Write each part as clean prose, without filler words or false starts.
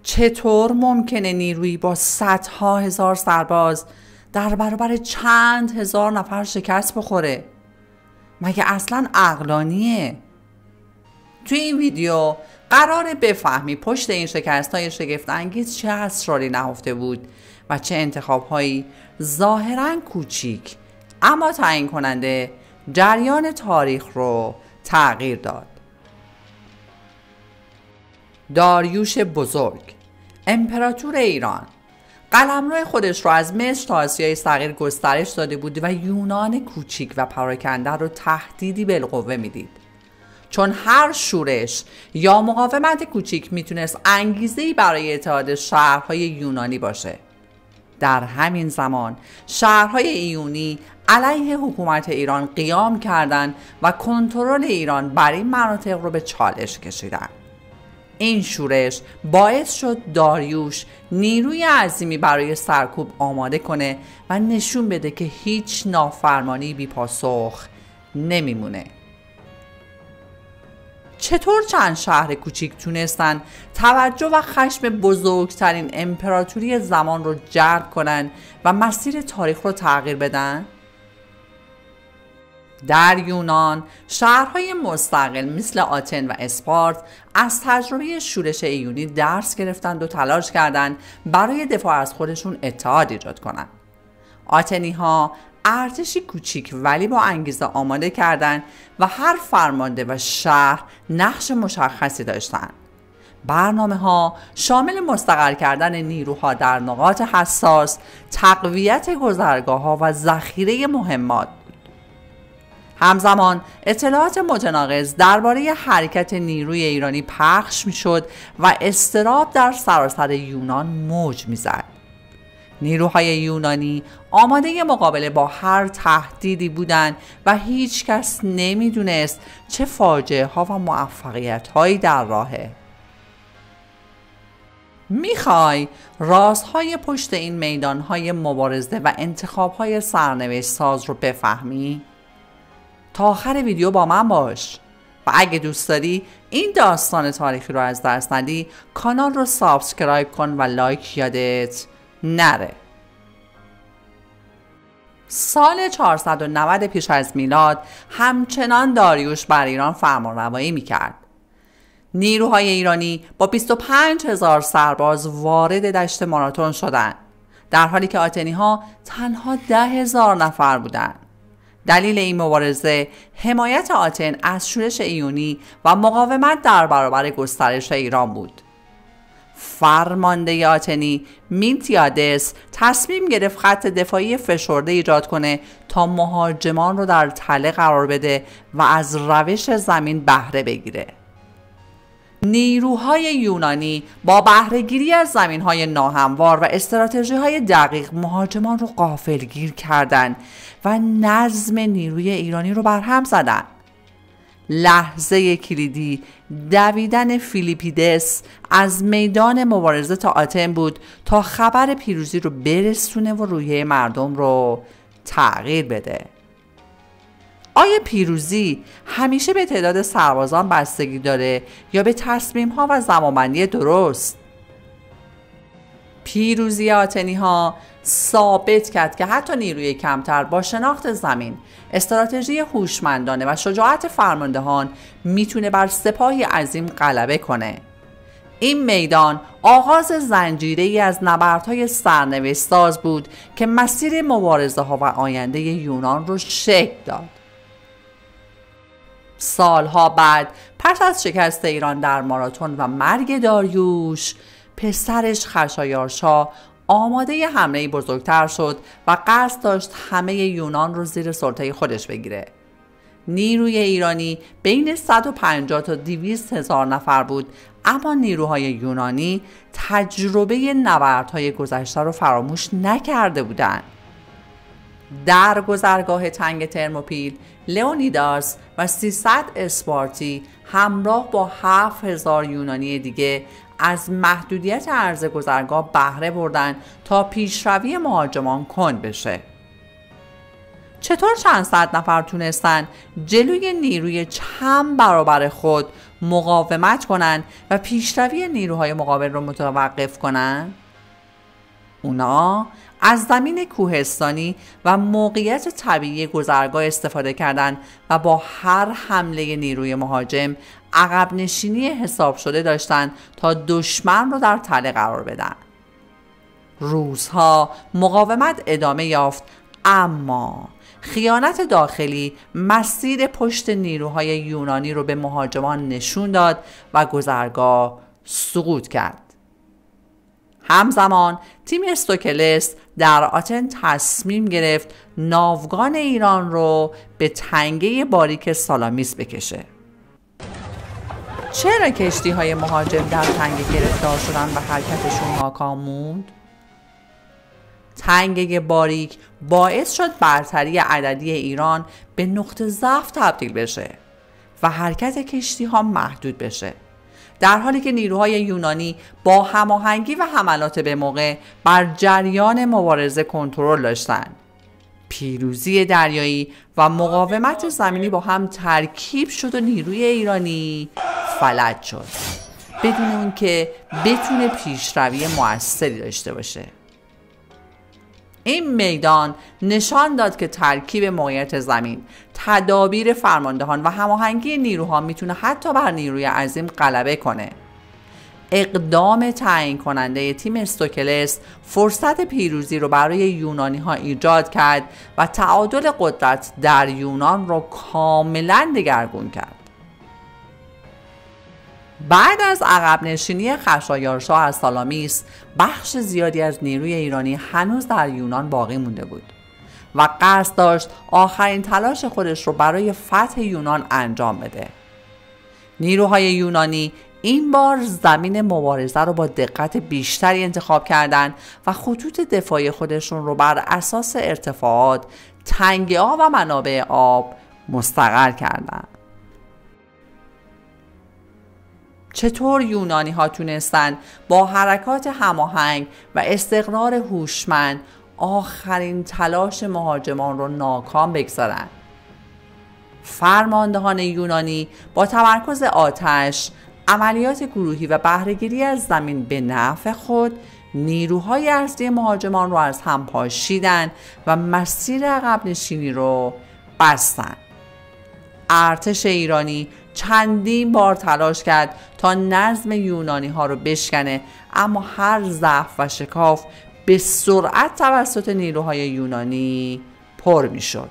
چطور ممکنه نیرویی با صدها هزار سرباز در برابر چند هزار نفر شکست بخوره؟ مگه اصلا عقلانیه؟ توی این ویدیو قراره بفهمی پشت این شکست‌های شگفت انگیز چه اسراری نهفته بود و چه انتخاب‌هایی ظاهراً کوچیک اما تعیین کننده جریان تاریخ رو تغییر داد. داریوش بزرگ، امپراتور ایران، قلمرو خودش رو از مصر تا آسیای صغیر گسترش داده بود و یونان کوچیک و پراکنده رو تهدیدی بالقوه میدید، چون هر شورش یا مقاومت کوچیک میتونست انگیزه‌ای برای اتحاد شهرهای یونانی باشه. در همین زمان شهرهای ایونی علیه حکومت ایران قیام کردند و کنترل ایران بر این مناطق رو به چالش کشیدند. این شورش باعث شد داریوش نیروی عظیمی برای سرکوب آماده کنه و نشون بده که هیچ نافرمانی بی پاسخ نمیمونه. چطور چند شهر کوچیک تونستن توجه و خشم بزرگترین امپراتوری زمان رو جلب کنن و مسیر تاریخ رو تغییر بدن؟ در یونان شهرهای مستقل مثل آتن و اسپارت از تجربه شورش ایونی درس گرفتند و تلاش کردند برای دفاع از خودشون اتحاد ایجاد کنند. آتنی ها ارتشی کوچیک ولی با انگیزه آماده کردند و هر فرمانده و شهر نقش مشخصی داشتند. برنامه ها شامل مستقر کردن نیروها در نقاط حساس، تقویت گذرگاه ها و ذخیره مهمات بود. همزمان اطلاعات متناقض درباره حرکت نیروی ایرانی پخش میشد و اضطراب در سراسر یونان موج میزد. نیروهای یونانی آماده مقابله با هر تهدیدی بودند و هیچ کس نمیدونست چه فاجعه ها و موفقیت هایی در راهه. میخوای رازهای پشت این میدانهای مبارزه و انتخابهای سرنوشت ساز رو بفهمی؟ تا آخر ویدیو با من باش و اگه دوست داری این داستان تاریخی رو از دست ندی کانال رو سابسکرایب کن و لایک یادت نره. سال 490 پیش از میلاد همچنان داریوش بر ایران فرمانروایی میکرد. نیروهای ایرانی با 25,000 سرباز وارد دشت ماراتون شدند، در حالی که آتنی ها تنها 10,000 نفر بودند. دلیل این مبارزه حمایت آتن از شورش ایونی و مقاومت در برابر گسترش ایران بود. فرمانده آتنی مینتیادس تصمیم گرفت خط دفاعی فشرده ایجاد کنه تا مهاجمان رو در تله قرار بده و از روش زمین بهره بگیره. نیروهای یونانی با بهره‌گیری از زمین‌های ناهموار و استراتژی‌های دقیق مهاجمان رو غافلگیر کردند و نظم نیروی ایرانی رو برهم زدند. لحظه کلیدی دویدن فیلیپیدس از میدان مبارزه تا آتن بود تا خبر پیروزی رو برسونه و روحیه مردم رو تغییر بده. آیا پیروزی همیشه به تعداد سربازان بستگی داره یا به تصمیم‌ها و زمانبندی درست؟ پیروزی آتنی ها ثابت کرد که حتی نیروی کمتر با شناخت زمین، استراتژی هوشمندانه و شجاعت فرماندهان میتونه بر سپاهی عظیم غلبه کنه. این میدان آغاز زنجیره‌ای از نبردهای سرنوشت ساز بود که مسیر مبارزه ها و آینده یونان رو شکل داد. سالها بعد پس از شکست ایران در ماراتون و مرگ داریوش، پسرش خشایارشا آماده حمله بزرگتر شد و قصد داشت همه یونان رو زیر سلطه خودش بگیره. نیروی ایرانی بین 150 تا 200 هزار نفر بود، اما نیروهای یونانی تجربه نبردهای گذشته رو فراموش نکرده بودند. در گذرگاه تنگ ترموپیل، لئونیداس و 300 اسپارتی همراه با 7,000 یونانی دیگه از محدودیت عرض گذرگاه بهره بردن تا پیشروی مهاجمان کند بشه. چطور چند صد نفر تونستن جلوی نیروی چند برابر خود مقاومت کنند و پیشروی نیروهای مقابل رو متوقف کنند؟ اونا از زمین کوهستانی و موقعیت طبیعی گذرگاه استفاده کردند و با هر حمله نیروی مهاجم عقب نشینی حساب شده داشتند تا دشمن رو در تله قرار بدن. روزها مقاومت ادامه یافت، اما خیانت داخلی مسیر پشت نیروهای یونانی رو به مهاجمان نشون داد و گذرگاه سقوط کرد. همزمان تیم استوکلس در آتن تصمیم گرفت ناوگان ایران رو به تنگه باریک سالامیس بکشه. چرا کشتی‌های مهاجم در تنگه گرفتار شدن و حرکتشون ناکام موند؟ تنگه باریک باعث شد برتری عددی ایران به نقطه ضعف تبدیل بشه و حرکت کشتی‌ها محدود بشه، در حالی که نیروهای یونانی با هماهنگی و حملات به موقع بر جریان مبارزه کنترل داشتند. پیروزی دریایی و مقاومت زمینی با هم ترکیب شد و نیروی ایرانی فلج شد بدون اون که بتونه پیشروی موثری داشته باشه. این میدان نشان داد که ترکیب موقعیت زمین، تدابیر فرماندهان و هماهنگی نیروها میتونه حتی بر نیروی عظیم غلبه کنه. اقدام تعیین کننده تیم استوکلس فرصت پیروزی رو برای یونانی ها ایجاد کرد و تعادل قدرت در یونان رو کاملا دگرگون کرد. بعد از عقب نشینی خشایارشا از سالامیس، بخش زیادی از نیروی ایرانی هنوز در یونان باقی مونده بود و قصد داشت آخرین تلاش خودش رو برای فتح یونان انجام بده. نیروهای یونانی این بار زمین مبارزه رو با دقت بیشتری انتخاب کردند و خطوط دفاعی خودشون رو بر اساس ارتفاعات، تنگه‌ها و منابع آب مستقر کردند. چطور یونانی ها تونستن با حرکات هماهنگ و استقرار هوشمند آخرین تلاش مهاجمان رو ناکام بگذارن؟ فرماندهان یونانی با تمرکز آتش، عملیات گروهی و بهره‌گیری از زمین به نفع خود، نیروهای ارضی مهاجمان رو از هم پاشیدن و مسیر عقب نشینی رو بستن. ارتش ایرانی چندین بار تلاش کرد تا نظم یونانی ها رو بشکنه، اما هر ضعف و شکاف به سرعت توسط نیروهای یونانی پر می شد.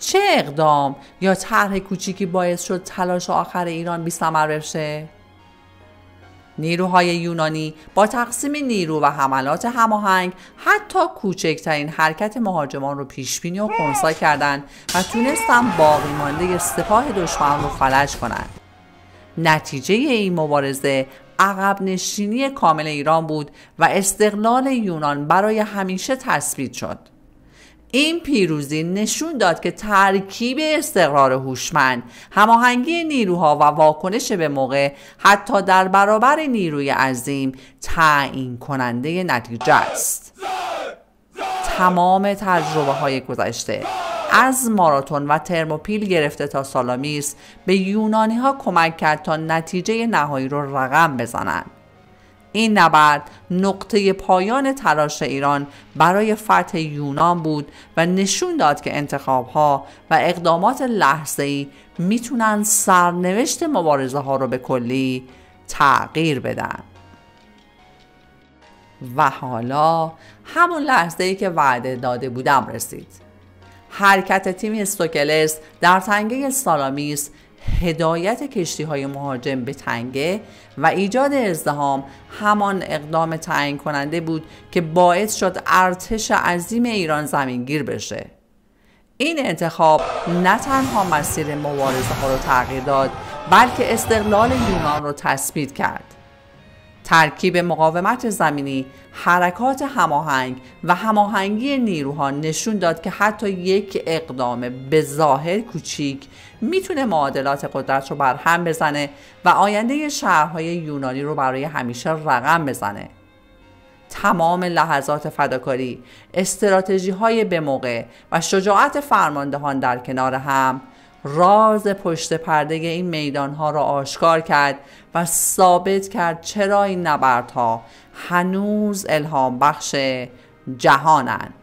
چه اقدام یا طرح کوچیکی باعث شد تلاش آخر ایران بی ثمر بشه؟ نیروهای یونانی با تقسیم نیرو و حملات هماهنگ حتی کوچکترین حرکت مهاجمان رو پیشبینی و خنثی کردند و تونستن باقی مانده سپاه دشمن رو فلج کنند. نتیجه این مبارزه عقب نشینی کامل ایران بود و استقلال یونان برای همیشه تثبیت شد. این پیروزی نشون داد که ترکیب استقرار هوشمند، هماهنگی نیروها و واکنش به موقع حتی در برابر نیروی عظیم تعیین کننده نتیجه است. تمام تجربه های گذشته از ماراتون و ترموپیل گرفته تا سالامیس به یونانی ها کمک کرد تا نتیجه نهایی رو رقم بزنند. این نبرد نقطه پایان تلاش ایران برای فتح یونان بود و نشون داد که انتخاب‌ها و اقدامات لحظه‌ای میتونن سرنوشت مبارزه ها رو به کلی تغییر بدن. و حالا همون لحظه‌ای که وعده داده بودم رسید. حرکت تیم استوکلس در تنگه سالامیس، هدایت کشتی‌های مهاجم به تنگه و ایجاد ازدحام همان اقدام تعیین کننده بود که باعث شد ارتش عظیم ایران زمینگیر بشه. این انتخاب نه تنها مسیر مبارزه ها رو تغییر داد، بلکه استقلال یونان رو تثبیت کرد. ترکیب مقاومت زمینی، حرکات هماهنگ و هماهنگی نیروها نشون داد که حتی یک اقدام به ظاهر کوچیک میتونه معادلات قدرت رو برهم بزنه و آینده شهرهای یونانی رو برای همیشه رقم بزنه. تمام لحظات فداکاری، استراتژی‌های به موقع و شجاعت فرماندهان در کنار هم راز پشت پرده این میدانها را آشکار کرد و ثابت کرد چرا این نبردها هنوز الهام بخش جهانند.